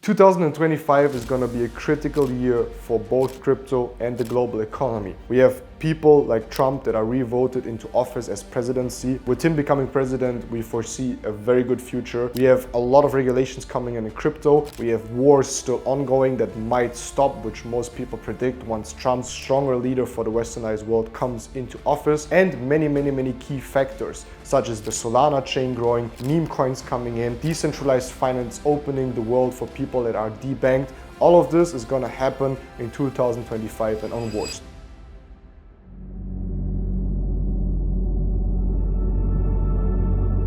2025 is going to be a critical year for both crypto and the global economy. We have people like Trump that are re-voted into office as presidency. With him becoming president, we foresee a very good future. We have a lot of regulations coming in crypto. We have wars still ongoing that might stop, which most people predict once Trump's stronger leader for the westernized world comes into office, and many key factors such as the Solana chain growing, meme coins coming in, decentralized finance opening the world for people that are debanked. All of this is going to happen in 2025 and onwards.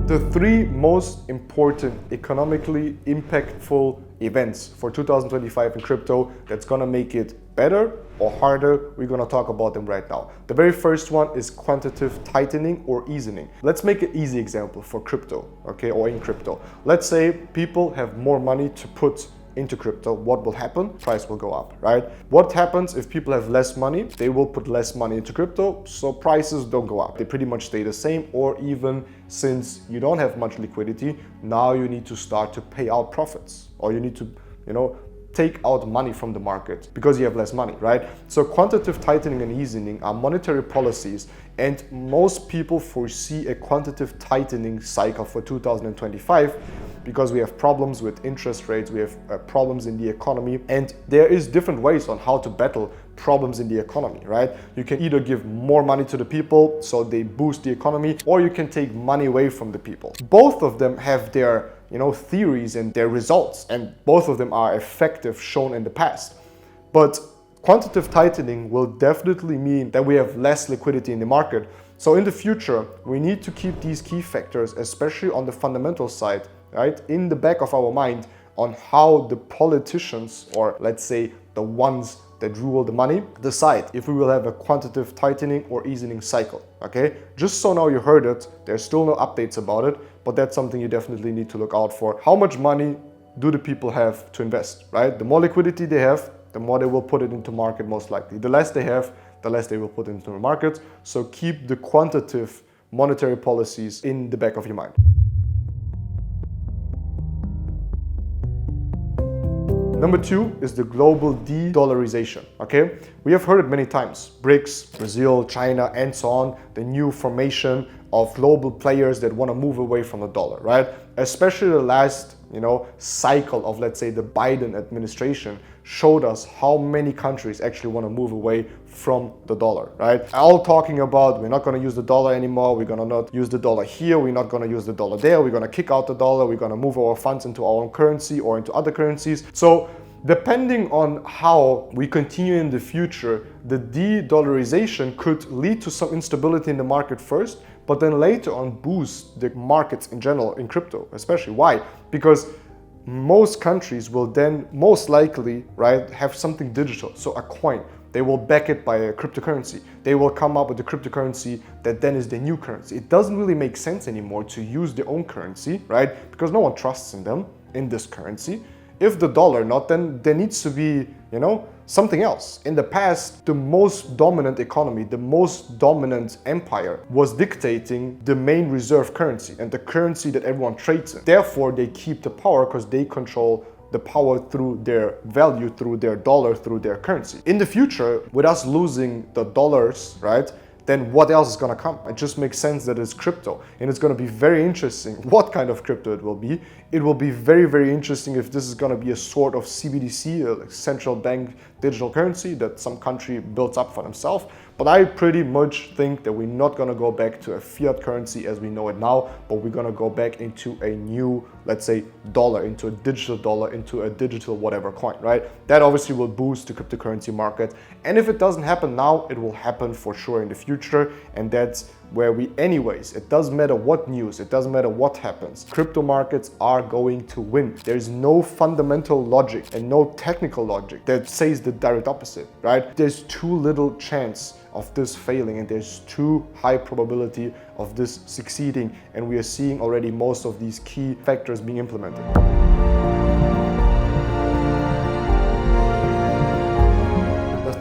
The three most important economically impactful events for 2025 in crypto that's gonna make it better or harder, we're gonna talk about them right now. The very first one is quantitative tightening or easing. Let's make an easy example for crypto, okay, or in crypto. Let's say people have more money to put into crypto. What will happen? Price will go up, right? What happens if people have less money? They will put less money into crypto, so prices don't go up. They pretty much stay the same, or even since you don't have much liquidity, now you need to start to pay out profits, or you need to, take out money from the market because you have less money, right? So quantitative tightening and easing are monetary policies, and most people foresee a quantitative tightening cycle for 2025 because we have problems with interest rates, we have problems in the economy, and there is different ways on how to battle problems in the economy, right? You can either give more money to the people so they boost the economy, or you can take money away from the people. Both of them have their theories and their results, and both of them are effective, shown in the past. But quantitative tightening will definitely mean that we have less liquidity in the market. So in the future, we need to keep these key factors, especially on the fundamental side, right, in the back of our mind on how the politicians, or let's say the ones that rule the money, decide if we will have a quantitative tightening or easing cycle, okay? Just so now you heard it, there's still no updates about it, but that's something you definitely need to look out for. How much money do the people have to invest, right? The more liquidity they have, the more they will put it into market most likely. The less they have, the less they will put into the market. So keep the quantitative monetary policies in the back of your mind. Number two is the global de-dollarization, okay? We have heard it many times. BRICS, Brazil, China, and so on, the new formation of global players that want to move away from the dollar, right? Especially the last, cycle of, let's say, the Biden administration showed us how many countries actually want to move away from the dollar, right? All talking about we're not going to use the dollar anymore, we're going to not use the dollar here, we're not going to use the dollar there, we're going to kick out the dollar, we're going to move our funds into our own currency or into other currencies. So depending on how we continue in the future, the de-dollarization could lead to some instability in the market first, but then later on boost the markets in general in crypto, especially. Why? Because most countries will then most likely, right, have something digital, so a coin. They will back it by a cryptocurrency. They will come up with a cryptocurrency that then is the new currency. It doesn't really make sense anymore to use their own currency, right? Because no one trusts in them, in this currency. If the dollar not, then there needs to be, something else. In the past, the most dominant economy, the most dominant empire was dictating the main reserve currency and the currency that everyone trades in. Therefore, they keep the power because they control the power through their value, through their dollar, through their currency. In the future, with us losing the dollars, right, then what else is going to come? It just makes sense that it's crypto, and it's going to be very interesting what kind of crypto it will be. It will be very interesting if this is going to be a sort of CBDC, a central bank digital currency that some country builds up for themselves. But I pretty much think that we're not going to go back to a fiat currency as we know it now, but we're going to go back into a new, let's say, dollar, into a digital whatever coin, right? That obviously will boost the cryptocurrency market. And if it doesn't happen now, it will happen for sure in the future. And that's where it doesn't matter what news, it doesn't matter what happens. Crypto markets are going to win. There's no fundamental logic and no technical logic that says the direct opposite, right? There's too little chance of this failing, and there's too high probability of this succeeding, and we are seeing already most of these key factors being implemented.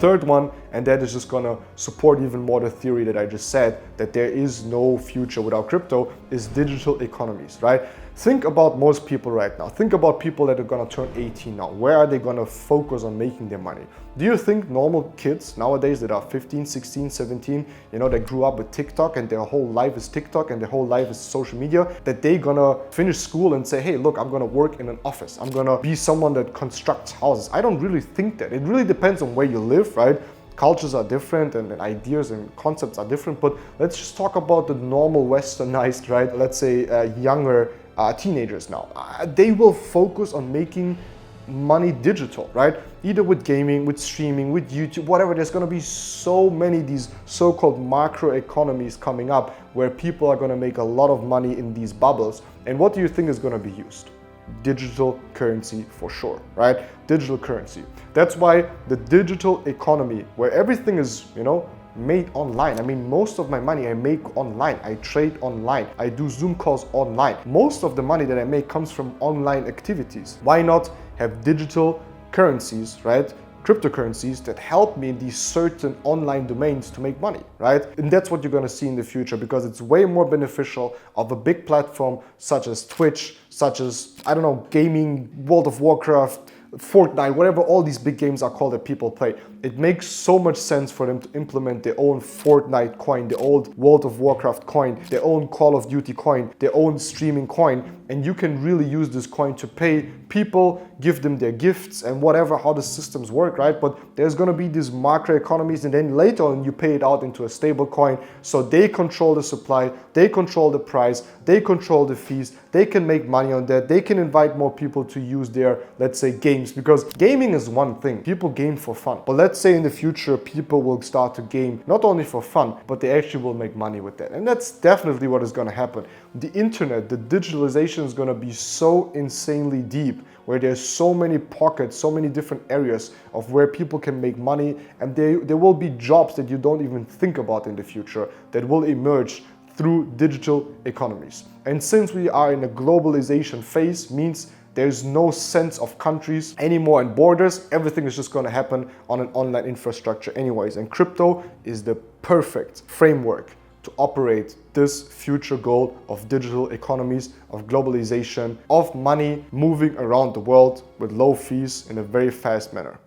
Third one, and that is just gonna support even more the theory that I just said, that there is no future without crypto, is digital economies, right? Think about most people right now. Think about people that are gonna turn 18 now. Where are they gonna focus on making their money? Do you think normal kids nowadays that are 15, 16, 17, that grew up with TikTok and their whole life is TikTok and their whole life is social media, that they gonna finish school and say, hey, look, I'm gonna work in an office. I'm gonna be someone that constructs houses. I don't really think that. It really depends on where you live, right? Cultures are different and ideas and concepts are different, but let's just talk about the normal westernized, right? Let's say younger teenagers now. They will focus on making money digital, right? Either with gaming, with streaming, with YouTube, whatever. There's gonna be so many these so-called macro economies coming up where people are gonna make a lot of money in these bubbles. And what do you think is gonna be used? Digital currency for sure, right? Digital currency. That's why the digital economy, where everything is, made online. I mean, most of my money I make online. I trade online. I do Zoom calls online. Most of the money that I make comes from online activities. Why not have digital currencies, right? Cryptocurrencies that help me in these certain online domains to make money, right? And that's what you're gonna see in the future, because it's way more beneficial of a big platform such as Twitch, such as, gaming, World of Warcraft, Fortnite, whatever all these big games are called that people play. It makes so much sense for them to implement their own Fortnite coin, their old World of Warcraft coin, their own Call of Duty coin, their own streaming coin, and you can really use this coin to pay people, give them their gifts and whatever, how the systems work, right? But there's gonna be these macro economies, and then later on you pay it out into a stable coin, so they control the supply, they control the price, they control the fees, they can make money on that, they can invite more people to use their, let's say, games, because gaming is one thing. People game for fun. But let's say in the future, people will start to game not only for fun, but they actually will make money with that. And that's definitely what is gonna happen. The internet, the digitalization is gonna be so insanely deep, where there's so many pockets, so many different areas of where people can make money, and there will be jobs that you don't even think about in the future that will emerge through digital economies. And since we are in a globalization phase, means there's no sense of countries anymore and borders. Everything is just going to happen on an online infrastructure anyways. And crypto is the perfect framework to operate this future goal of digital economies, of globalization, of money moving around the world with low fees in a very fast manner.